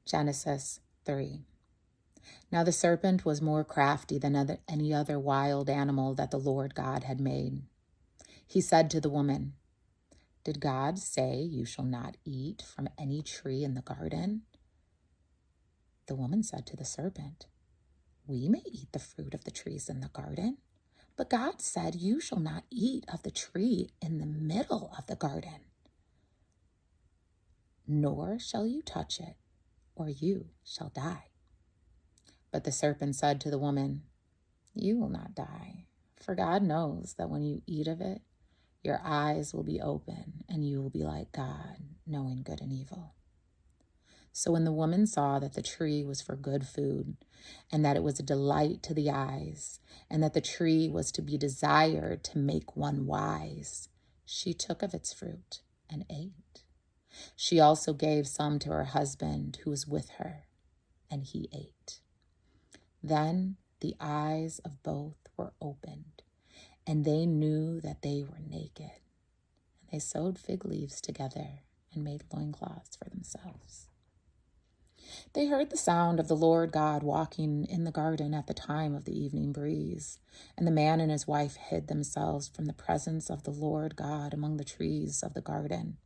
Genesis 3. Now the serpent was more crafty than any other wild animal that the Lord God had made. He said to the woman, "Did God say you shall not eat from any tree in the garden?" The woman said to the serpent, "We may eat the fruit of the trees in the garden, but God said you shall not eat of the tree in the middle of the garden. Nor shall you touch it, or you shall die." But the serpent said to the woman, "You will not die, for God knows that when you eat of it, your eyes will be open, and you will be like God, knowing good and evil." So when the woman saw that the tree was for good food, and that it was a delight to the eyes, and that the tree was to be desired to make one wise, she took of its fruit and ate. She also gave some to her husband who was with her, and he ate. Then the eyes of both were opened, and they knew that they were naked. And they sewed fig leaves together and made loincloths for themselves. They heard the sound of the Lord God walking in the garden at the time of the evening breeze, and the man and his wife hid themselves from the presence of the Lord God among the trees of the garden.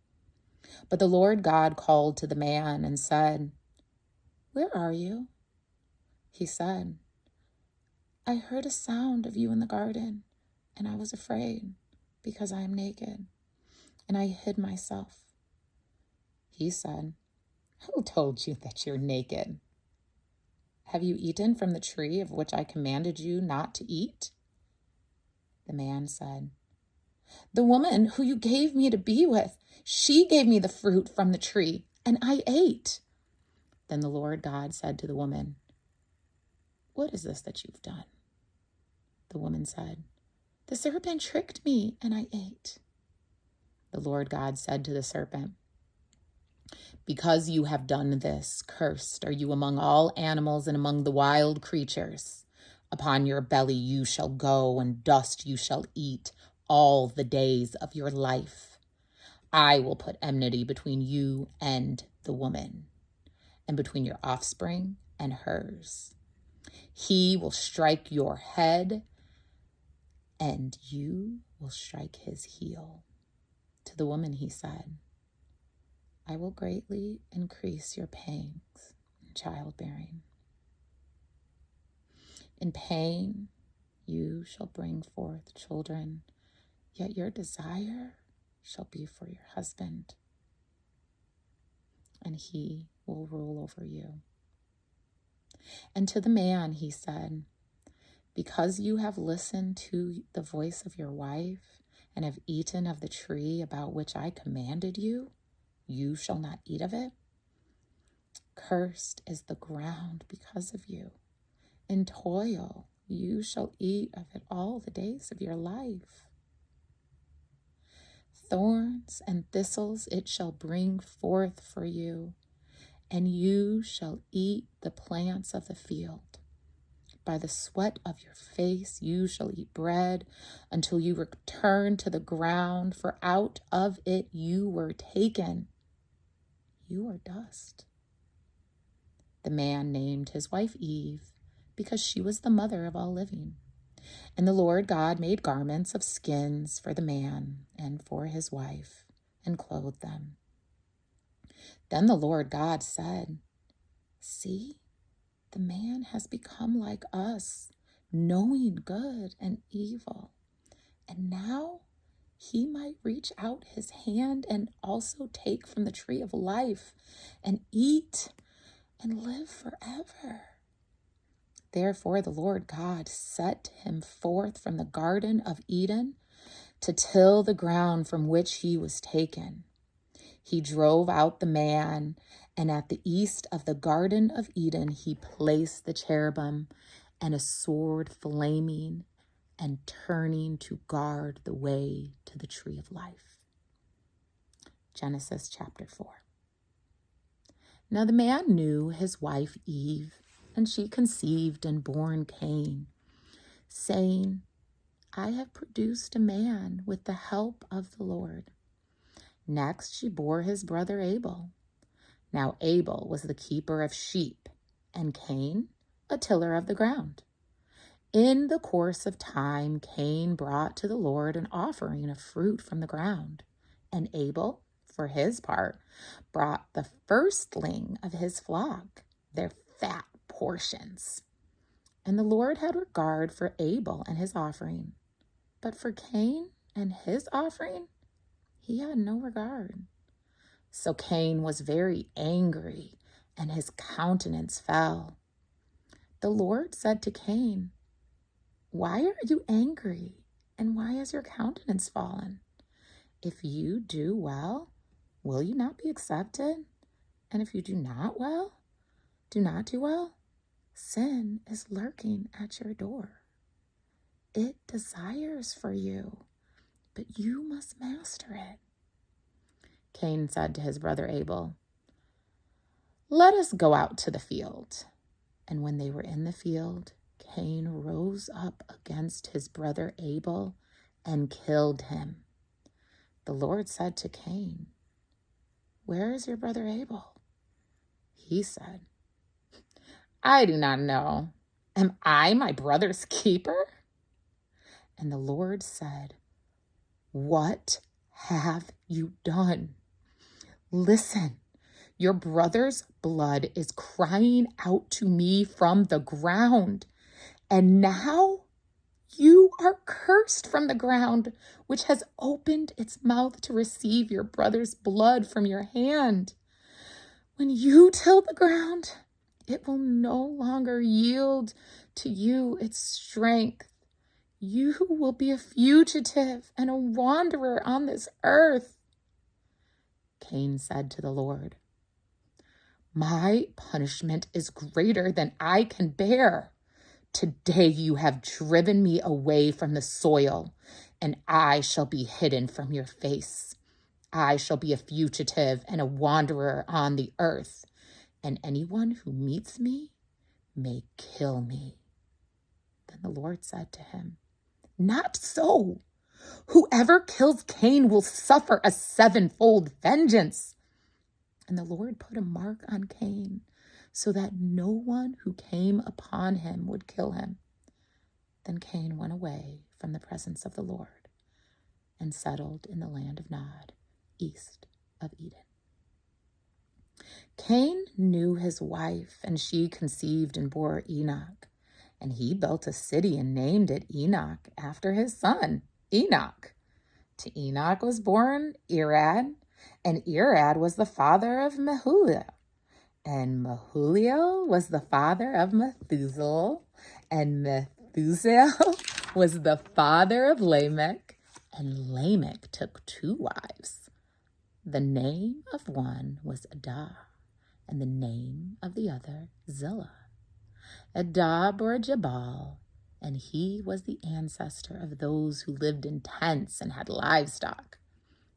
But the Lord God called to the man and said, "Where are you?" He said, "I heard a sound of you in the garden, and I was afraid because I am naked, and I hid myself." He said, "Who told you that you're naked? Have you eaten from the tree of which I commanded you not to eat?" The man said, "The woman who you gave me to be with, she gave me the fruit from the tree, and I ate." Then the Lord God said to the woman, "What is this that you've done?" The woman said, "The serpent tricked me, and I ate." The Lord God said to the serpent, "Because you have done this, cursed are you among all animals and among the wild creatures. Upon your belly you shall go, and dust you shall eat all the days of your life. I will put enmity between you and the woman, and between your offspring and hers. He will strike your head, and you will strike his heel." To the woman he said, "I will greatly increase your pangs in childbearing. In pain you shall bring forth children, yet your desire shall be for your husband, and he will rule over you." And to the man he said, "Because you have listened to the voice of your wife and have eaten of the tree about which I commanded you, you shall not eat of it. Cursed is the ground because of you. In toil you shall eat of it all the days of your life. Thorns and thistles it shall bring forth for you, and you shall eat the plants of the field. By the sweat of your face you shall eat bread until you return to the ground, for out of it you were taken. You are dust." The man named his wife Eve, because she was the mother of all living. And the Lord God made garments of skins for the man and for his wife, and clothed them. Then the Lord God said, "See, the man has become like us, knowing good and evil. And now he might reach out his hand and also take from the tree of life and eat and live forever." Therefore the Lord God set him forth from the Garden of Eden to till the ground from which he was taken. He drove out the man, and at the east of the Garden of Eden he placed the cherubim and a sword flaming and turning to guard the way to the tree of life. Genesis chapter 4. Now the man knew his wife Eve, and she conceived and bore Cain, saying, "I have produced a man with the help of the Lord." Next she bore his brother Abel. Now Abel was the keeper of sheep, and Cain a tiller of the ground. In the course of time, Cain brought to the Lord an offering of fruit from the ground, and Abel, for his part, brought the firstling of his flock, their fat portions. And the Lord had regard for Abel and his offering, but for Cain and his offering, he had no regard. So Cain was very angry, and his countenance fell. The Lord said to Cain, "Why are you angry, and why has your countenance fallen? If you do well, will you not be accepted? And if you do not do well, sin is lurking at your door. It desires for you, but you must master it." Cain said to his brother Abel, "Let us go out to the field." And when they were in the field, Cain rose up against his brother Abel and killed him. The Lord said to Cain, "Where is your brother Abel?" He said, "I do not know. Am I my brother's keeper?" And the Lord said, "What have you done? Listen, your brother's blood is crying out to me from the ground, and now you are cursed from the ground, which has opened its mouth to receive your brother's blood from your hand. When you till the ground, it will no longer yield to you its strength. You will be a fugitive and a wanderer on this earth." Cain said to the Lord, "My punishment is greater than I can bear. Today you have driven me away from the soil, and I shall be hidden from your face. I shall be a fugitive and a wanderer on the earth, and anyone who meets me may kill me." Then the Lord said to him, "Not so. Whoever kills Cain will suffer a sevenfold vengeance." And the Lord put a mark on Cain, so that no one who came upon him would kill him. Then Cain went away from the presence of the Lord and settled in the land of Nod, east of Eden. Cain knew his wife, and she conceived and bore Enoch. And he built a city and named it Enoch after his son, Enoch. To Enoch was born Irad, and Irad was the father of Mehuliel. And Mehuliel was the father of Methuselah, and Methuselah was the father of Lamech, and Lamech took 2 wives. The name of one was Adah, and the name of the other Zillah. Adah bore Jabal, and he was the ancestor of those who lived in tents and had livestock.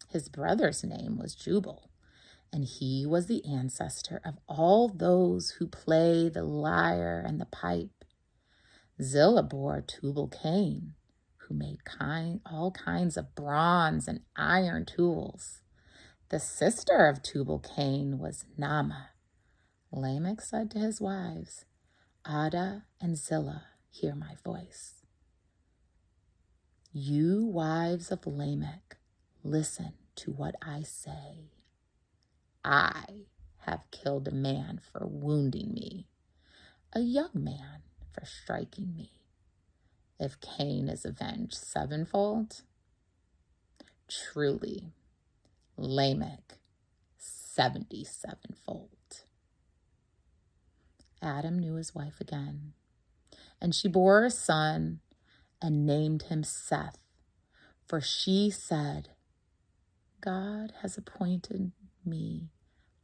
His brother's name was Jubal, and he was the ancestor of all those who play the lyre and the pipe. Zillah bore Tubal-Cain, who made all kinds of bronze and iron tools. The sister of Tubal-Cain was Naamah. Lamech said to his wives, "Adah and Zillah, hear my voice. You wives of Lamech, listen to what I say. I have killed a man for wounding me, a young man for striking me. If Cain is avenged 7-fold, truly Lamech 77-fold. Adam knew his wife again, and she bore a son and named him Seth, for she said, "God has appointed me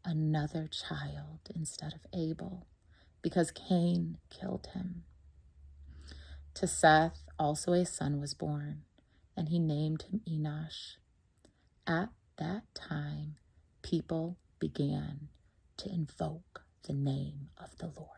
another child instead of Abel, because Cain killed him." To Seth also a son was born, and he named him Enosh. At that time, people began to invoke the name of the Lord.